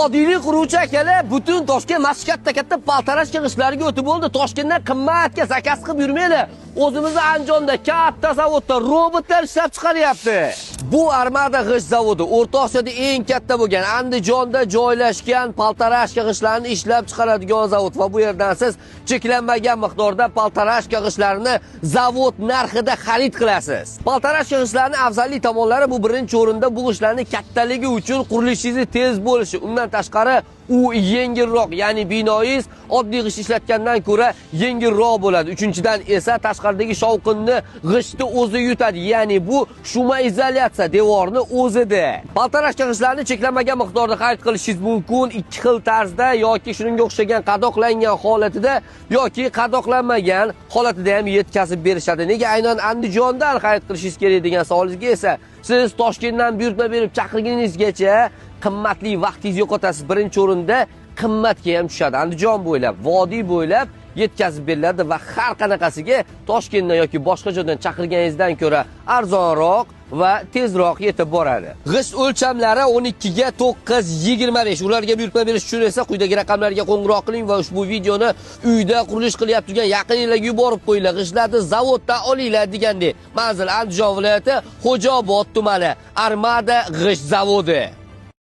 Odiylik quruvchi akalar butun Toshkent masjid katta paltarash yig'ishlariga o'tib bo'ldi. Toshkentdan qimmatga zakaz qilib yurmaydi. O'zimizning Andijonda katta zavodda robotlar ishlab chiqaryapti. Bu Armada g'isht zavodi O'rta Osiyoda eng katta bo'lgan Andijonda joylashgan paltarash yig'ishlarini ishlab chiqaradigan zavod va bu yerdan siz cheklanmagan miqdorda paltarash yig'ishlarini zavod narxida xarid qilasiz. Paltarash yig'ishlarining afzallik tomonlari bu birinchi o'rinda bu ishlarning kattaligi uchun qurilishingiz tez bo'lishi. Undan tashqari u yengilroq, ya'ni binoyingiz oddiy g'isht ishlatgandan ko'ra yengilroq bo'ladi. Uchinchidan esa tashqaridagi shovqinni g'ishtni o'zi yutadi, ya'ni bu shuma izolyatsiya devorni o'zida. Paltarash yig'ishlarini cheklanmagan miqdorda xarid qilishingiz mumkin ikki xil tarzda yoki shunga o'xshagan qadoqlangan holatida yoki qadoqlanmagan holatida ham yetkazib berishadi. Nega aynan Andijondan xarid qilishingiz kerak degan savolingizga esa siz Toshkentdan buyurtma berib chaqirganingizgacha qimmatli vaqtingizni yo'qotasiz. Birinchi o'rinda qimmatga ham tushadi. Andijon bo'ylab, vodiy bo'ylab yetkazib beriladi va har qanaqasiga Toshkentdan yoki boshqa joydan chaqirganingizdan ko'ra arzonroq va tezroq yetib boradi. G'isht o'lchamlari 12 ga 925. Ularga buyurtma berish uchun esa quyidagi raqamlarga qo'ng'iroq qiling va ushbu videoni uyda qurilish qilyapti turgan yaqiningizga yuborib qo'yinglar. G'ishtlarni zavoddan olinglar degandek. Manzil Andijon viloyati Xo'jaobod tumani Armada g'isht zavodi.